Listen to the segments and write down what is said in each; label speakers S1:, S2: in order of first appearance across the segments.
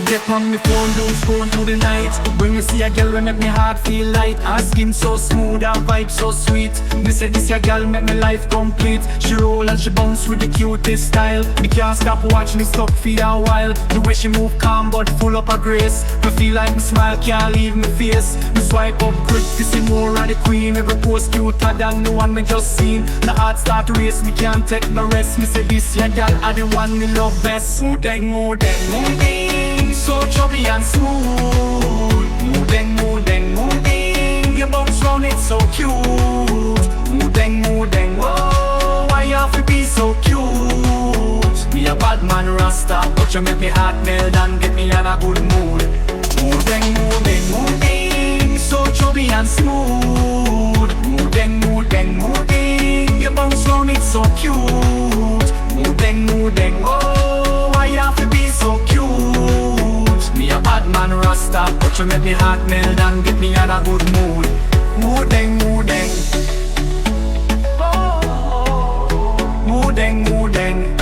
S1: get on my phone, do scroll through the night. When you see a girl, make me heart feel light. Her skin so smooth, her vibe so sweet. Me say this a girl make me life complete. She roll and she bounce with the cutest style. Me can't stop watching me stuck for a while. The way she move calm but full up of grace. Me feel like me smile can't leave me face. Me swipe up quick to see more of the queen. Every post cuter than the one me just seen. The heart start to race, me can't take no rest. Me say this a girl are the one me love best. Moo Deng, Moo Deng, Moo Deng, so chubby and smooth. Moo Deng, Moo Deng, Moo Deng, your bounce round it so cute. Moo Deng, Moo Deng, whoa, why you have to be so cute? Me a bad man Rasta, but you make me heart melt and get me in a good mood. Moo Deng, Moo Deng, Moo Deng, so chubby and smooth. Moo Deng, Moo Deng, Moo Deng, your bounce round it so cute. Moo Deng, Moo Deng, whoa, why you have to be so cute? Me a bad man Rasta, but you make me heart melt and get me in a good mood. Moo Deng, Moo Deng, Moo Deng, Moo Deng.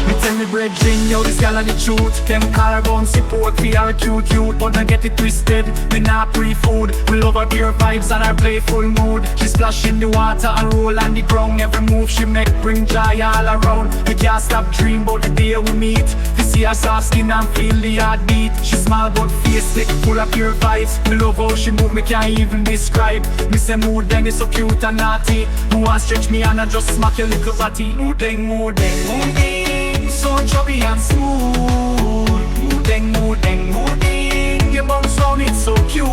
S1: Me tell me bredrin, yo, this gal a the truth. Them call her Bouncy Pork, we are cute, but don't get it twisted. Me not pre-food, we love her pure vibes and her playful mood. She splash in the water and roll on the ground. Every move she make bring joy all around. We can't stop dream about the day we meet. To see her soft skin and feel the heartbeat. She smile but face thick, full of pure vibes. Me love how she move, me can't even describe. Me say Moo Deng is so cute and naughty. You want stretch me and I just smack your little body. Moo Deng, Moo Deng, Moo Deng, so chubby and smooth. Moo Deng, Moo Deng, Moo Deng, your bounce round it so cute.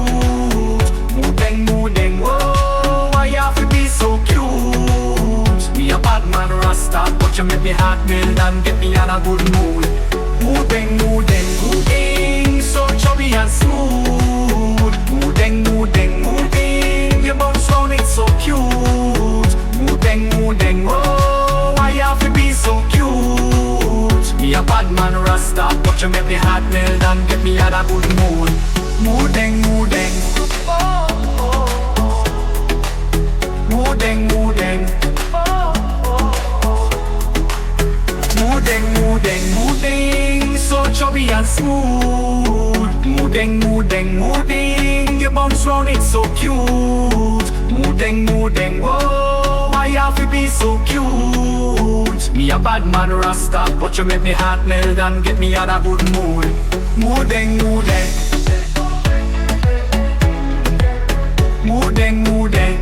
S1: Moo Deng, Moo Deng, whoa, why you have to be so cute? Me a bad man Rasta, but you make me heart melt and get me in a good mood. Moo Deng, Moo Deng, Moo Deng, so chubby and smooth. Moo Deng, Moo Deng, Moo Deng, your bounce round it so cute. Moo Deng, Moo Deng, whoa, why you have to be so cute? Me a bad man Rasta, but you make me heart melt and get me in a good mood. Moo Deng, Moo Deng, Moo Deng, Moo Deng, Moo Deng, Moo Deng, Moo Deng, so chubby and smooth. Moo Deng, Moo Deng, Moo Deng, your bounce round it so cute. Moo Deng, Moo Deng, whoa, why you have to be so cute? Me a bad man Rasta, but you make me heart melt and get me in a good mood. Moo Deng, Moo Deng, Moo Deng, Moo Deng,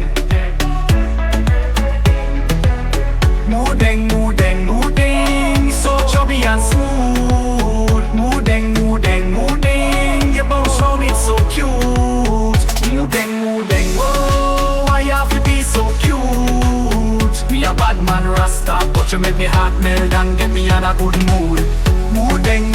S1: Moo Deng, Moo Deng, Moo Deng, so chubby and smooth. Moo Deng, Moo Deng, Moo Deng, your bounce round it so cute. Moo Deng, Moo Deng, whoa, why you have to be so cute? Me a bad man Rasta, but you make me heart melt and get me in a good mood. Moo Deng,